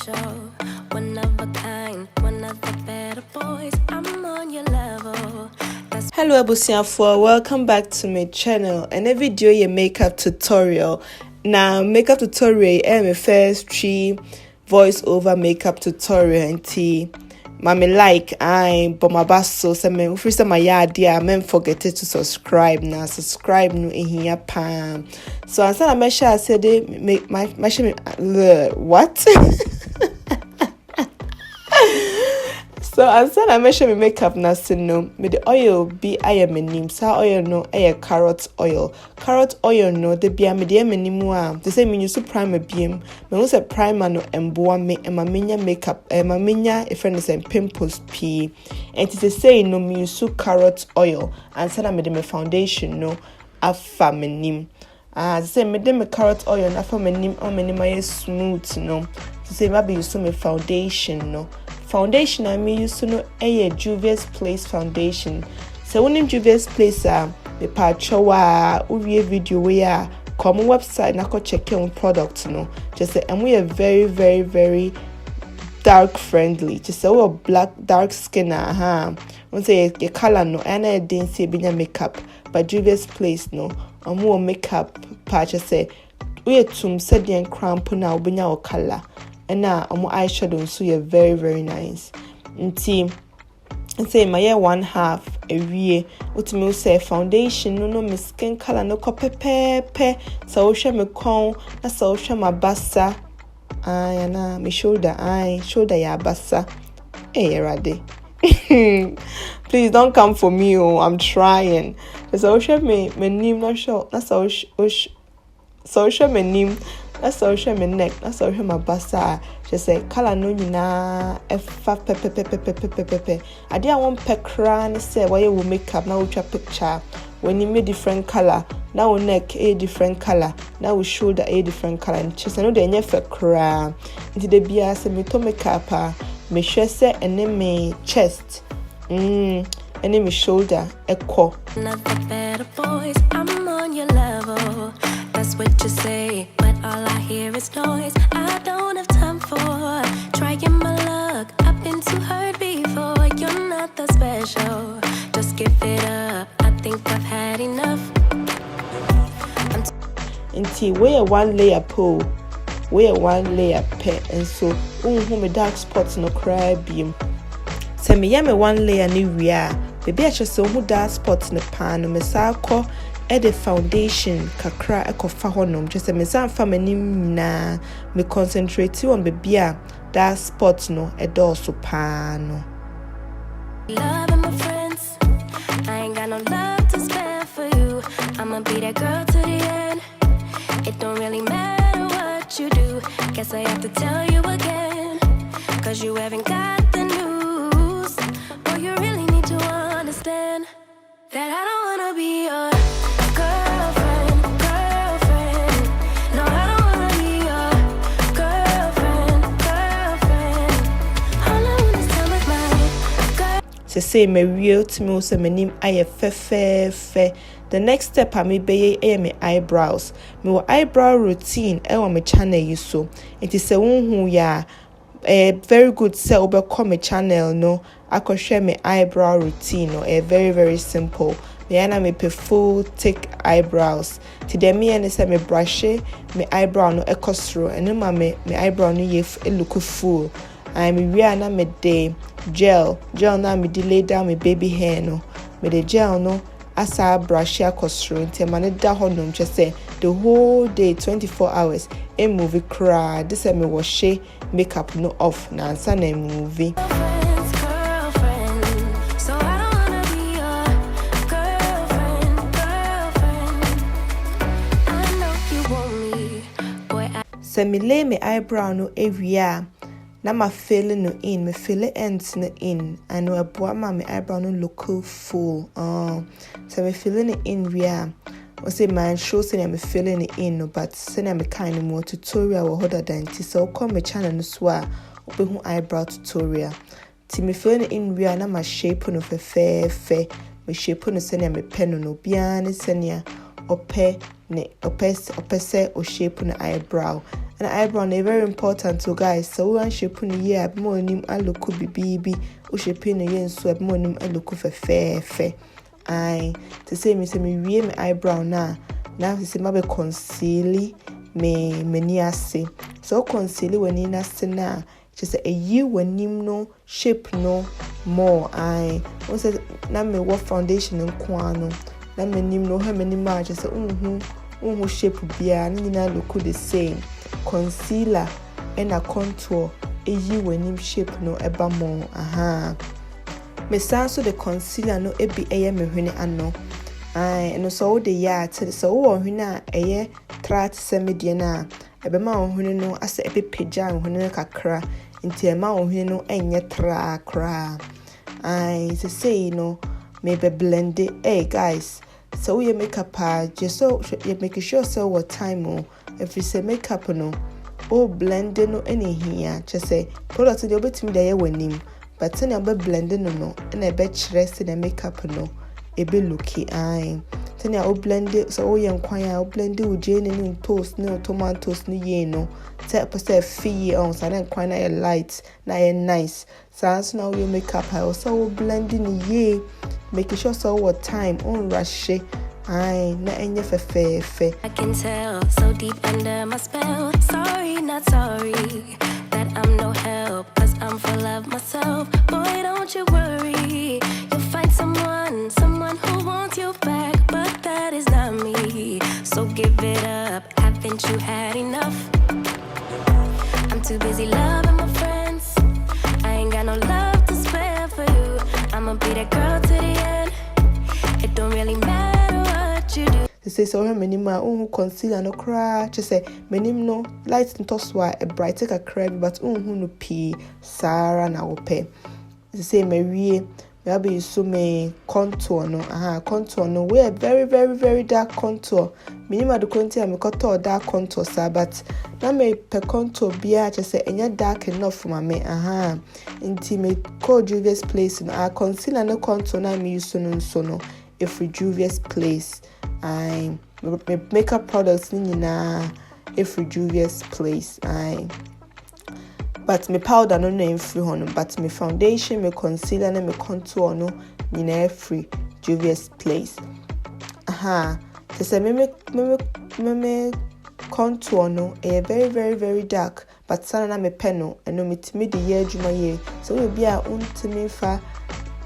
special. One of a kind, one of the better boys. I'm on your level. Hello abusiafo, welcome back to my channel. And a video your makeup tutorial. Now makeup tutorial my first 3 voiceover makeup tutorial and Mami like I but my basso so me first my idea men forget to subscribe now subscribe no here pam. So I said I make sure I said make my what? So I said I measure my makeup now no me the oil be I am name sa oil no carrot oil no the be am the name they say me use primer beam me use primer no emboa me e ma menya makeup e ma menya e friend is pimples p and it is say no me use carrot oil and said I made my foundation no afa me name say me dem carrot oil na afa me name o me name smooth no to say maybe use my foundation no foundation I mean use no Juvia's Place foundation. So when in Juvia's Place the pachowa uwie video we come website na go check your products no. Just say and we are very very very dark friendly. Just say we are black dark skin When say your color no and I didn't say binya makeup but Juvia's Place no. More makeup patch say we tum said and cramp na binya o color. And now eyeshadow so you're very very nice. And say my year 1/2 a year. What me say foundation no my skin color no pepe. So show me con na so show my bassa. Na me shoulder ya bassa. Hey ready. Please don't come for me I'm trying. So show me name not show. That's so show me name. That's all show my neck. That's all show my bassa. Just say color no na pepe. I didn't want pekran say why you will make up now with your picture. When you make different color, now neck a different color, now we shoulder a different color and chest. I know they never cry. Into the beer say me to make up me chest and then me chest. And then me shoulder echo. Not the better boys. I'm on your level. That's what you say, but all I hear is noise. I don't have time for trying my luck. I've been too hurt before. You're not that special. Just give it up. I think I've had enough. Until wear 1 layer pole, wear 1 layer pair, and so who me dark spots no cry beam. Tell me, me 1 layer ni ria. Baby, I just saw who dark spots in the pan. No me sako. The foundation kakra ekofa honom just me san fa manim na me concentrate on baby that spot no so pa no. Loving my friends, I ain't got no love to spare for you. I'ma be that girl to the end. It don't really matter what you do. Guess I have to tell you again, cause you haven't got the news. Boy, you really need to understand that I don't wanna be your say me real to me also my name I fe. The next step I may be my eyebrows. My eyebrow routine on my channel you so. It is a who ya very good say over come my channel no. I could share my eyebrow routine or a very very simple. Me pay full thick eyebrows. Today me and say me brush my eyebrow no through and then my eyebrow no ye look full. I'm na me day gel na me delay down my baby hair no me the gel no asa brush ya through until man da honum just say the whole day 24 hours a movie cry this me wash makeup no off na answer na movie. So me lay my eyebrow no area. Na ma fill no in, me fill ends no in, and no aboa ma me eyebrow no look full. So me filling it in ria. I say man show say me filling it in no, but say me kind more tutorial or other than this. So come my channel no swa open who eyebrow tutorial. Ti me filling it in ria na ma shape no fe. Me shape no say me pen no bia ne senia ope se o shape no eyebrow. and eyebrow na very important to guys. So we want shape no ye ab mo nim aloku bibi o shape no ye nso ab mo nim aloku fe ai to say me wie me eyebrow na say ma be conceal me ni ase. So conceal when ni ase na just a you wanim no shape no more I say na me what foundation nko ano na me nim no ha me nim a just say shape bia ni na look the same. Concealer and a contour you wanim shape no eba more me sanso the concealer no ebi eye me hwene ano ai no so the ya te so wo hwene a eye trat semedie na ebe ma wo hwene no ase ebi pagya wo hwene kakra nti ma wo hwene no enye tra kra ai say no maybe blend it. Hey guys, so you makeup just so you make sure so what time if you say makeup no blend no any here just say product the obetimi dey wanim but then you be blending no and I bet rest in the makeup no e be looky eye then you blend it so you enquire blend it with jane and toast no tomatoes no ye no take percent fee on so then quite na light na nice so now you makeup I also blending ye making sure so what time on rush I na enye fe I can tell so deep under my spell. Sorry, not sorry that I'm no help, 'cause I'm full of myself. Boy, don't you worry, you'll find someone who wants you back, but that is not me. So give it up, haven't you had enough? I'm too busy loving my friends. I ain't got no love to spare for you. I'ma be that girl to the end. It don't really matter what you do. They say so minima concealer no cry just say minim no light into so a bright take a crab but no p Sarah na ope. They say Mary maybe so me contour no contour no we very very dark contour minima the contour me contour dark contour sa but na me per contour bia just say enya dark enough for me intimate call Juvia's place no concealer no contour na me use no if Juvia's place I makeup products nina if Juvia's place but me powder no name free hono but me foundation me concealer and me contour no nina free Juvia's place to say me contour no a very dark but sana me pen and no me timi the year juma year so we be a untimi fa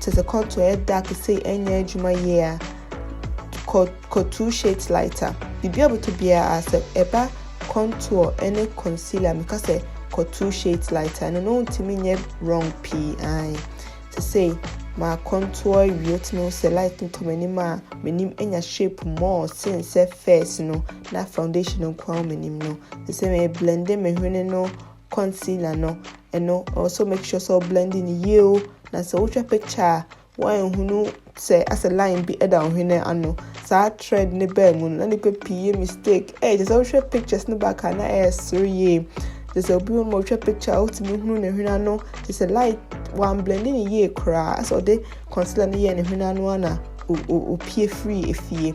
to the contour dark say any juma year cut 2 shades lighter. You be able to be as a eba contour any concealer because I cut 2 shades lighter and no to me wrong p to say my contour yet no say light to minima minim any shape more since first no na foundation no crown minim no the same blending me no concealer no and no also make sure so blending you na so which picture one who know say as a line be down here ano sa trend ne be mu na ne pe mistake just show pictures no back na S3 just obi mo show picture out me hu ne hwena no just a light one blending ye cra so they concealer ne ye ne hwena no na o pie free efie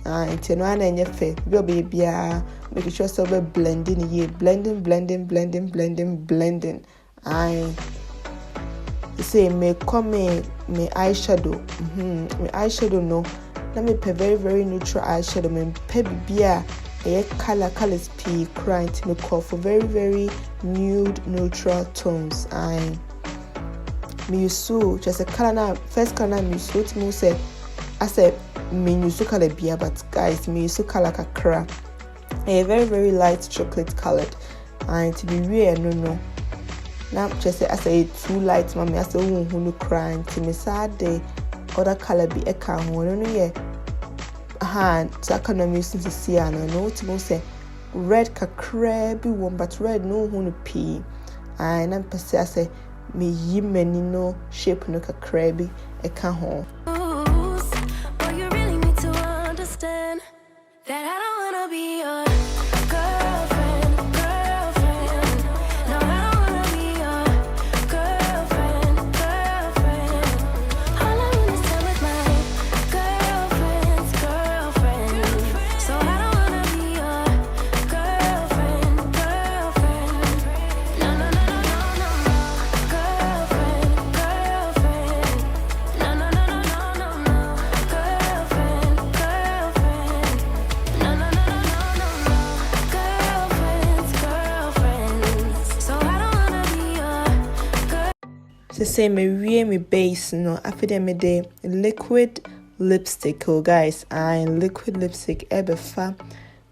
nti no ana enye fe be bia make sure so be blending ye blending say me come me eyeshadow me eyeshadow no na me pe very neutral eyeshadow me pe bia colors p crying to me call for very nude neutral tones me use just a color na first color me use to me say I said me use color bia but guys me use color kakra a very light chocolate colored and to be real no now just say I say too light mommy I say who no crying to me sad day other color be a can one no yeah so I can use to see and no to say red kakra be one but red no who no p and I'm per se I say me yimeni no shape no kakra be a can home. But you really need to understand that I don't wanna be your girlfriend. No, I don't wanna be your girlfriend. All I wanna spend with my girlfriend. So I don't wanna be your girlfriend. To say me wear me base no after them me liquid lipstick. Oh guys, I liquid lipstick ebefa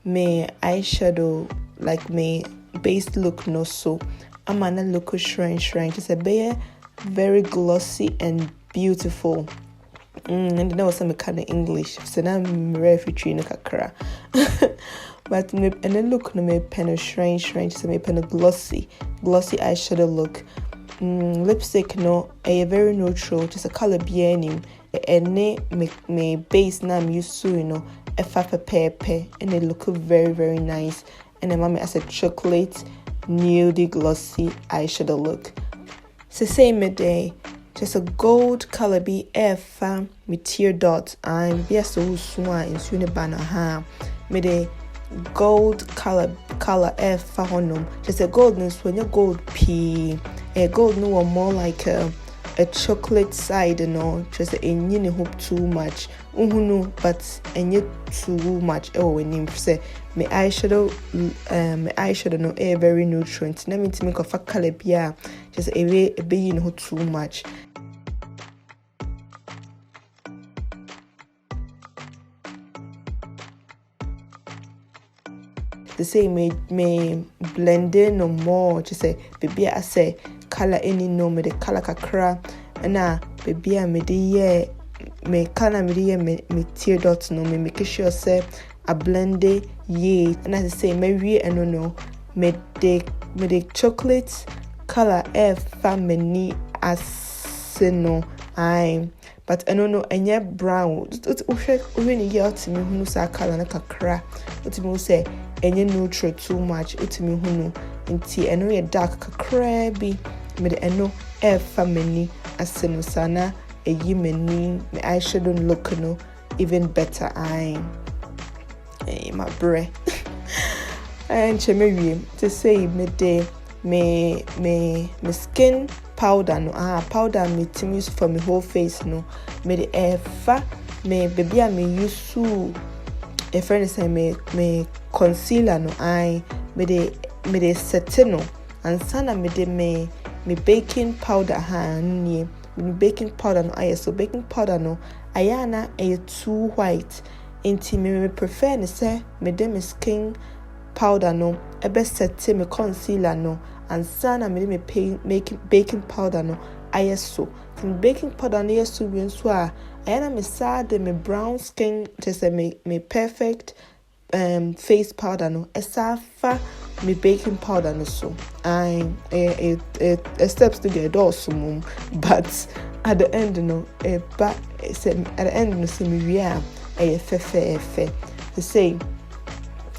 me eyeshadow like me base look no so I'm gonna look shrine just a bear very glossy and beautiful. And that was some kind of English, so now I'm refugee in a kakra. But me and then look no me pen a shrine so me pen a glossy eyeshadow look. Lipstick no a very neutral, just a color bien and me base now I'm used to a fafa pepe and they look very nice. And then mommy as a chocolate nudie glossy eyeshadow look. So say midday just a gold color be fam me tear dot I'm be so swan in sune banner midday gold color F honum just a goldness when you gold P a gold no more like a chocolate side just a you hope too much but and yet too much when you say my eyeshadow no a very nutrient na me to make a color bia just a be too much. The same me blending no more just say baby I say color any no me the color kakra na baby I me the me color me tear dots no me make sure say I blend it ye and as I say me we no me the chocolate color family as no I but I don't know any brown when you get to me who say color na kakra what me say any neutral too much utimi hunu nti eno ye dark kakra bi me de eno family asenu sana eyi mani me eyeshadow look no even better my bre and cheme to say me de me skin powder no powder me to use for my whole face no me de me baby I me use to a friend say me concealer no me de set no and sana me de me baking powder me baking powder no so baking powder no ayana too white inti me prefer ne say me de me skin powder no ebe set me concealer no and sana me de me baking powder no so the baking powder no so we so ayana me sad me brown skin just me perfect face powder no esafa me baking powder no so steps to get also but at the end no but at the end no so me we are fefe the same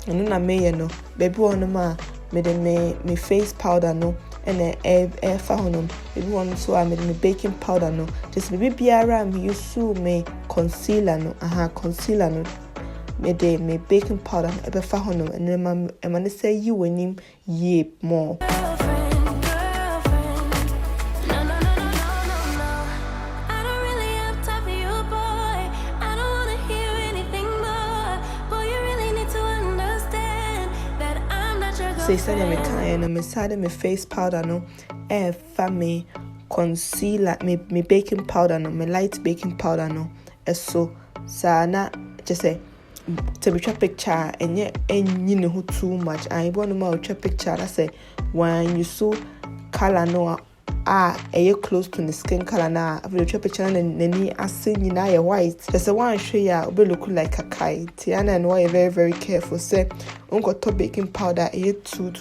and na me no baby one ma me de me face powder no and fa honum baby one so me de me baking powder no just me biara me use me concealer no concealer no me de me baking powder ebe fa honum and man say you wenim ye more. Say say me kind no me side me face powder no fa me concealer me baking powder no me light baking powder no so sana just say to be picture and yet you know too much I want to more picture I say when you so color no close to the skin color na after picture and nani asin na ya white just one show ya be look like a kite tiana and why very careful say unko to baking powder too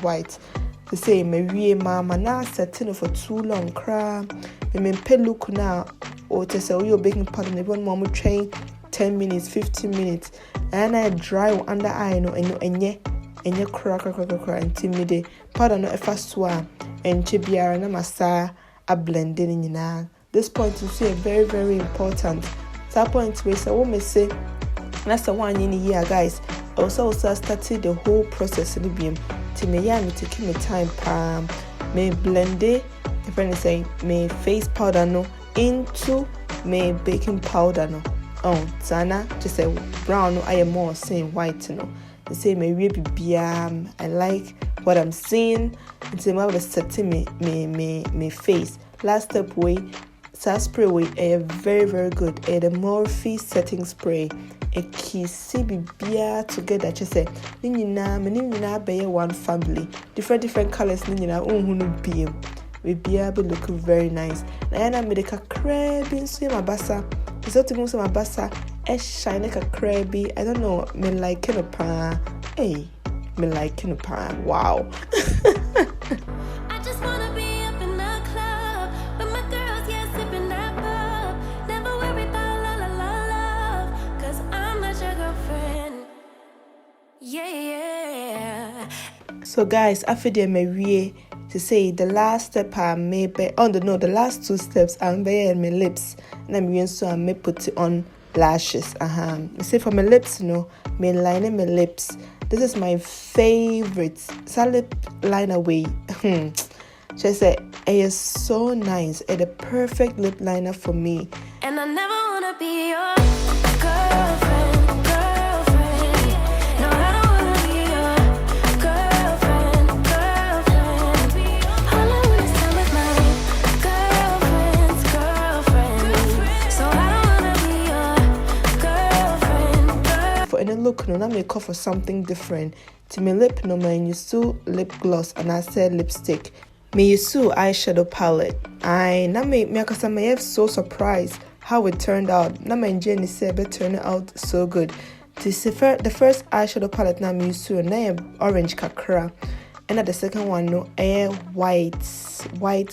white to say me wie mama na setting for too long cra me pe look na or to say you baking powder ne bon mama train 10 minutes 15 minutes and I dry under eye no enye crack intimidate powder no first one and chibiara na masa a blending in this point you see very important that point we say what me say that's the one in year guys also started the whole process in the beam to me taking me time me blend it different say me face powder no into me baking powder no sana just say brown no I am more saying white no they say me I like what I'm seeing. It's about setting me face last step way. So spray way a very very good. The Morphe setting spray. A kissy bibia together. Just say nina be one family. Different colors nina unhunu beam. We be able to look very nice. Na made a crab in swim a bassa. It's not to move some bassa. A shine like a crabby. I don't know. Me like a pa. Hey, me like a pa. Wow. I just wanna be up in the club, but my girls, yeah, sipping that pub. Never worry about love, 'cause I'm not your girlfriend. Yeah. So guys, after the Marie to say the last step I made the last 2 steps I'm bare my lips, and I'm going so I may put it on lashes. Say for my lips, me line my lips. This is my favorite lip liner way. Just say it is so nice. It's the perfect lip liner for me. And I never wanna be your girlfriend. No, I don't wanna be your girlfriend. All I want is time with my girlfriend's girlfriend. So I don't wanna be your girlfriend. For any look, I may call for something different. To my lip, man, you still lip gloss and I said lipstick. Me use eyeshadow palette. Na me cause I may have so surprised how it turned out. Na me Jenny said it turned out so good. The first eyeshadow palette na me use na orange kakra. And the second one white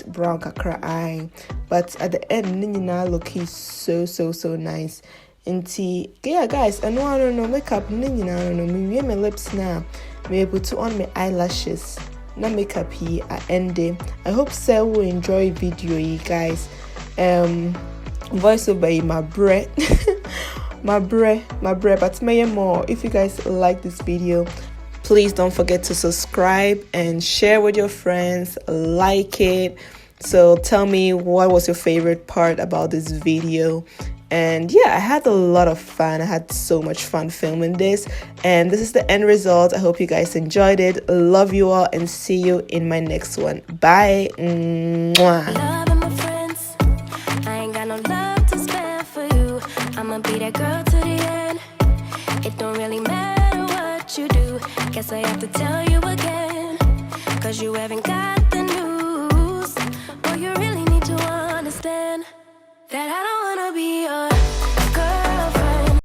brown kakra eye. But at the end nina look is so nice. Yeah guys, I don't know makeup nina no me wear my lips now. Me put on my eyelashes. Na makeup here at ending. I hope so will enjoy video you guys. Voice over my breath. my breath, but may more. If you guys like this video, please don't forget to subscribe and share with your friends, like it. So tell me what was your favorite part about this video. And yeah, I had a lot of fun. I had so much fun filming this. And this is the end result. I hope you guys enjoyed it. Love you all and see you in my next one. Bye. Mwah. Love and my friends. I ain't got no love to spare for you. I'ma be that girl to the end. It don't really matter what you do. Guess I have to tell you again. 'Cause you haven't got the news. Well, you really need to understand that I don't wanna be your